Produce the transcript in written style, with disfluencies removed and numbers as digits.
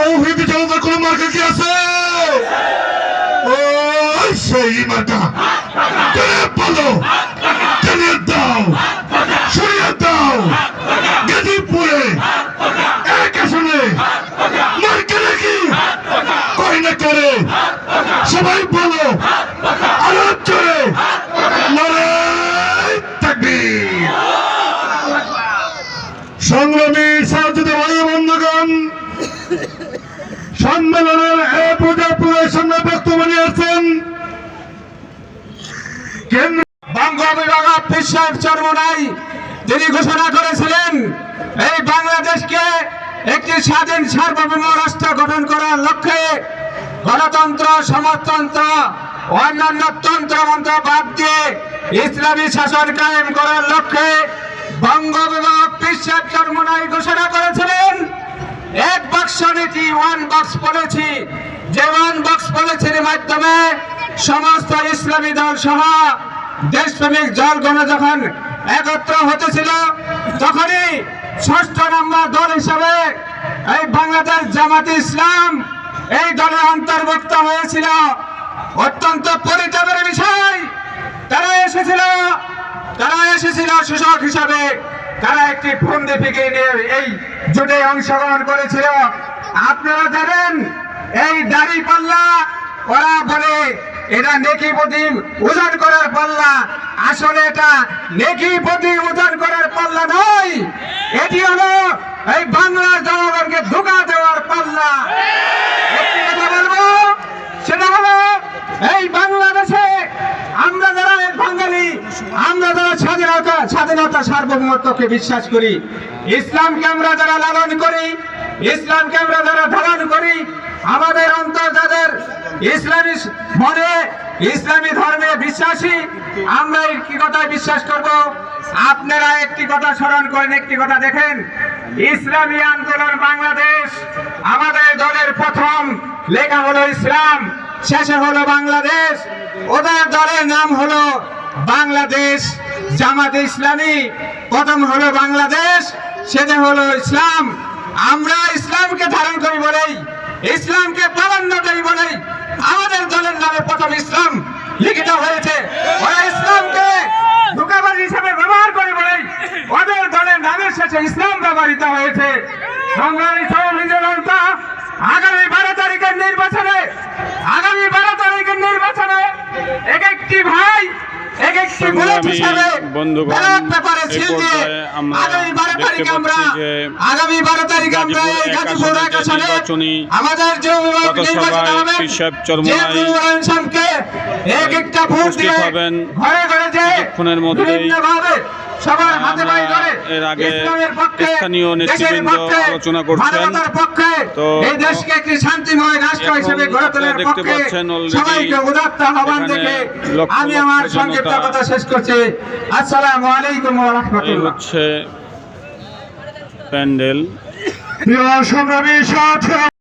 তৌহিদি জনতার কোন মার্কা কি আছে? ওই সেই মার্কা। টেনে বলো, টেনে দাও, সরিয়ে দাও। গাজীপুরে এক আসনে মার্কা নাকি কয় না করে সবাই বলো আরো জোরে নারায়ে তাকবীর। সংগ্রামী সাথীদের ভাই বন্ধুগণ, সম্মেলনের এই পর্যায়ের সামনে বক্তব্য নিয়েছেন বঙ্গ বিভাগ পীর সাহেব চরমোনাই। তিনি ঘোষণা করেছিলেন এই বাংলাদেশকে একটি স্বাধীন সার্বভৌম রাষ্ট্র গঠন করার লক্ষ্যে গণতন্ত্র, সমাজতন্ত্র, অন্যান্য তন্ত্রমন্ত্র বাদ দিয়ে ইসলামী শাসন কায়েম করার লক্ষ্যে বঙ্গ বিভাগ পীর সাহেব চরমোনাই ঘোষণা করেছিলেন এক বাক্স নীতি, ওয়ান বক্স পলিসি। যে ওয়ান বক্স পলিসির মাধ্যমে সমস্ত ইসলামী দল সহ দেশপ্রেমিক দলগণ যখন একত্র হতেছিল, তখনই ৬ষ্ঠ নম্বর দল হিসাবে এই বাংলাদেশ জামাতে ইসলাম এই দলে অন্তর্ভুক্ত হয়েছিল। অত্যন্ত পরিতাপের বিষয়, তারা এসেছিল শোষক হিসাবে। তারা একটি ফন্দি ফিকির নিয়ে এই জোটে অংশগ্রহণ করেছিল। আপনারা জানেন এই দাড়ি পাল্লা, ওরা বলে এটা নেকি প্রতিম ওজন করার পাল্লা। আসলে এটা নেকি প্রতিম ওজন করার পাল্লা নয়, এটি হলো এই বাংলার জনগণকে ধোঁকা দেওয়ার পাল্লা। একটি কথা বলবো, সেটা হলো এই বাংলাদেশে আমরা যারা বাঙালি, আমরা যারা স্বাধীনতা সার্বভৌমত্বকে বিশ্বাস করি, ইসলামকে আমরা যারা লালন করি, ইসলামকে আমরা যারা ধারণ করি, আমাদের অন্তর যাদের ইসলামী মনে ইসলামী ধর্মে বিশ্বাসী, আমরা একটি কথায় বিশ্বাস করব। আপনারা একটি কথা স্মরণ করেন, একটি কথা দেখেন, ইসলামী আন্দোলন বাংলাদেশ আমাদের দলের প্রথম লেখা হলো ইসলাম, শেষে হলো বাংলাদেশ। ওদের দলের নাম হলো বাংলাদেশ জামাতে ইসলামী। প্রথম হলো বাংলাদেশ, সেটা হলো ইসলাম। আমরা ইসলামকে ধারণ করি বলেই, ইসলামকে প্রাধান্য দেই বলেই আমাদের দলের নামে প্রথম ইসলাম লিখিত হয়েছে। ওরা ইসলামকে ধোঁকাবাজ হিসেবে ব্যবহার করে বলেই ওদের দলের নামের শেষে ইসলাম ব্যবহৃত হয়েছে। সংগ্রামী সহযোগী জনতা, আগামী 12 তারিখের নির্বাচনে এক একটি ভাই এক একটি বুলেট হিসাবে ব্যালট পেপারে সিল দিয়ে আগামী 12 তারিখে আমরা এই গাজীপুর এক আসনে আমাদের যে বিভাগ নির্বাচিত হবেন, এক একটা ভোট দিয়ে ঘরে ঘরে যে বিভিন্নভাবে সবার হাতে পায়ে ধরে এর আগে ইসলামের পক্ষে, স্থানীয় নেতৃবৃন্দ আলোচনা করছেন। মানবতার পক্ষে, তো এই দেশকে একটি শান্তিময় রাষ্ট্র হিসেবে গড়ে তোলার পক্ষে সবাইকে উদাত্ত আহ্বান দেখে আমি আমার সংক্ষিপ্ত কথা শেষ করছি। আসসালামু আলাইকুম ওয়া রাহমাতুল্লাহ। হচ্ছে প্যান্ডেল। প্রিয় সংগ্রামী সাথী।